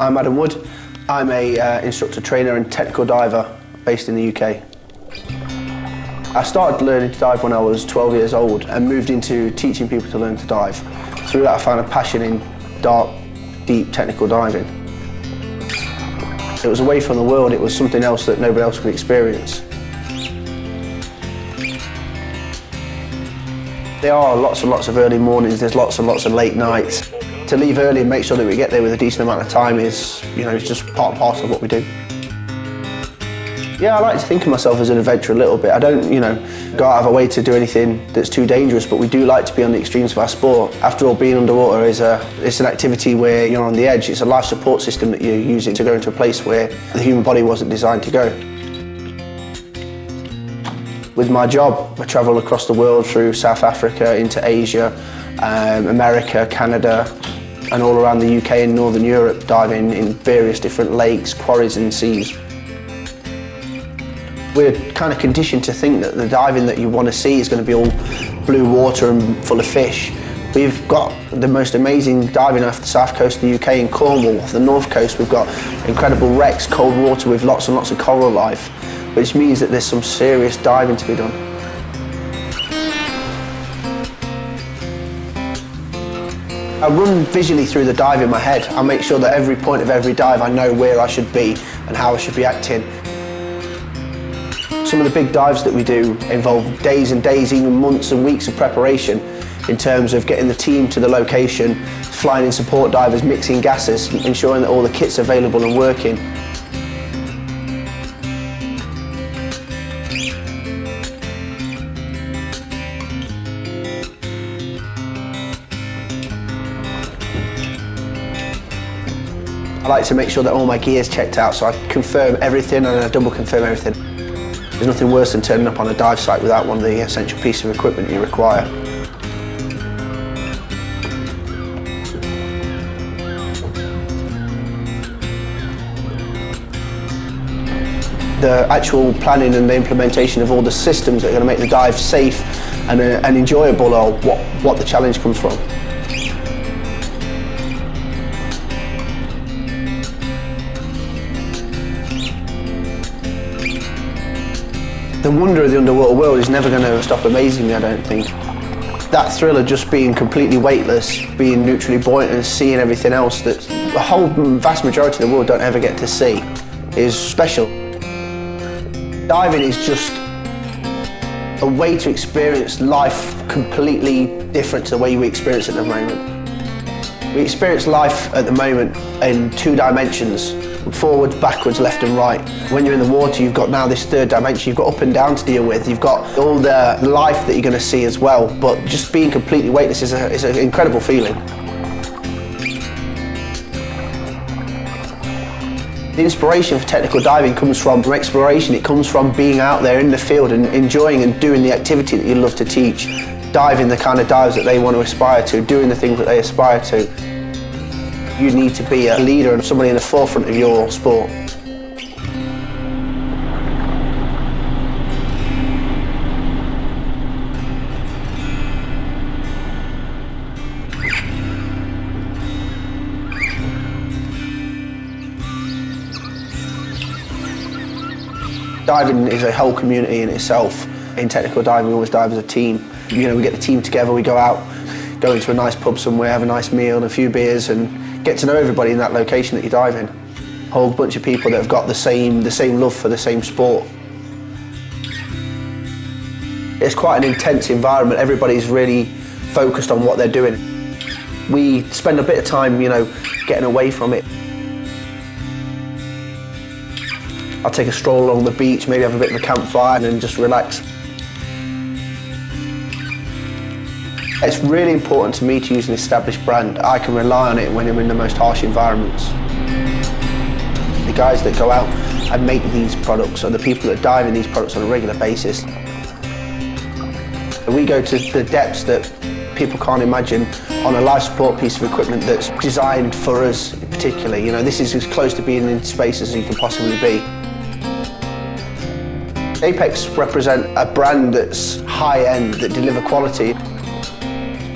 I'm Adam Wood. I'm a instructor, trainer and technical diver based in the UK. I started learning to dive when I was 12 years old and moved into teaching people to learn to dive. Through that I found a passion in dark, deep technical diving. It was away from the world, it was something else that nobody else could experience. There are lots and lots of early mornings, there's lots and lots of late nights. To leave early and make sure that we get there with a decent amount of time is, it's just part and parcel of what we do. Yeah, I like to think of myself as an adventurer a little bit. I don't, go out of our way to do anything that's too dangerous, but we do like to be on the extremes of our sport. After all, being underwater it's an activity where you're on the edge. It's a life support system that you're using to go into a place where the human body wasn't designed to go. With my job, I travel across the world through South Africa, into Asia, America, Canada, and all around the UK and Northern Europe, diving in various different lakes, quarries and seas. We're kind of conditioned to think that the diving that you want to see is going to be all blue water and full of fish. We've got the most amazing diving off the south coast of the UK in Cornwall. Off the north coast we've got incredible wrecks, cold water with lots and lots of coral life, which means that there's some serious diving to be done. I run visually through the dive in my head. I make sure that every point of every dive I know where I should be and how I should be acting. Some of the big dives that we do involve days and days, even months and weeks of preparation in terms of getting the team to the location, flying in support divers, mixing gases, ensuring that all the kit's available and working. I like to make sure that all my gear's checked out, so I confirm everything and I double confirm everything. There's nothing worse than turning up on a dive site without one of the essential pieces of equipment you require. The actual planning and the implementation of all the systems that are going to make the dive safe and enjoyable are what the challenge comes from. The wonder of the underwater world is never going to stop amazing me, I don't think. That thrill of just being completely weightless, being neutrally buoyant and seeing everything else that the whole vast majority of the world don't ever get to see is special. Diving is just a way to experience life completely different to the way we experience it at the moment. We experience life at the moment in two dimensions. Forwards, backwards, left and right. When you're in the water, you've got now this third dimension. You've got up and down to deal with. You've got all the life that you're going to see as well. But just being completely weightless is an incredible feeling. The inspiration for technical diving comes from exploration. It comes from being out there in the field and enjoying and doing the activity that you love to teach. Diving the kind of dives that they want to aspire to, doing the things that they aspire to. You need to be a leader and somebody in the forefront of your sport. Diving is a whole community in itself. In technical diving, we always dive as a team. We get the team together, we go out, go into a nice pub somewhere, have a nice meal and a few beers and get to know everybody in that location that you dive in. A whole bunch of people that have got the same love for the same sport. It's quite an intense environment. Everybody's really focused on what they're doing. We spend a bit of time, getting away from it. I'll take a stroll along the beach, maybe have a bit of a campfire and just relax. It's really important to me to use an established brand. I can rely on it when I'm in the most harsh environments. The guys that go out and make these products are the people that dive in these products on a regular basis. We go to the depths that people can't imagine on a life support piece of equipment that's designed for us particularly. This is as close to being in space as you can possibly be. Apeks represent a brand that's high-end, that deliver quality.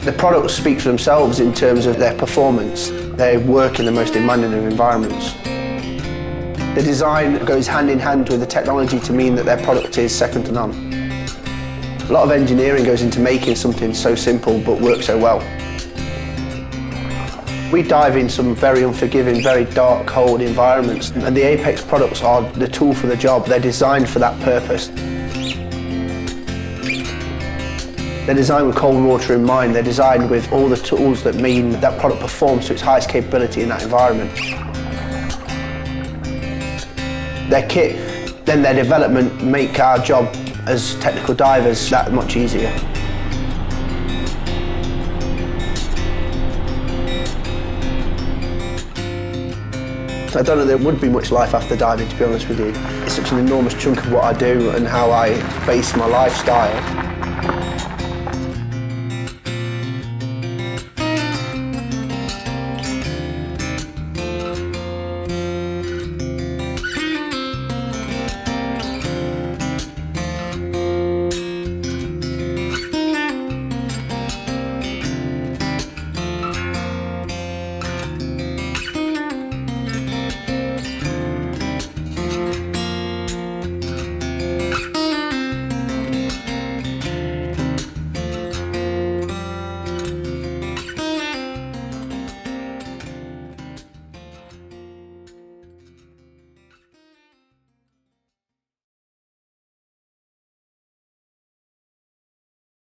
The products speak for themselves in terms of their performance. They work in the most demanding of environments. The design goes hand in hand with the technology to mean that their product is second to none. A lot of engineering goes into making something so simple but works so well. We dive in some very unforgiving, very dark, cold environments, and the Apeks products are the tool for the job. They're designed for that purpose. They're designed with cold water in mind. They're designed with all the tools that mean that product performs to its highest capability in that environment. Their kit, then their development, make our job as technical divers that much easier. I don't know there would be much life after diving, to be honest with you. It's such an enormous chunk of what I do and how I base my lifestyle.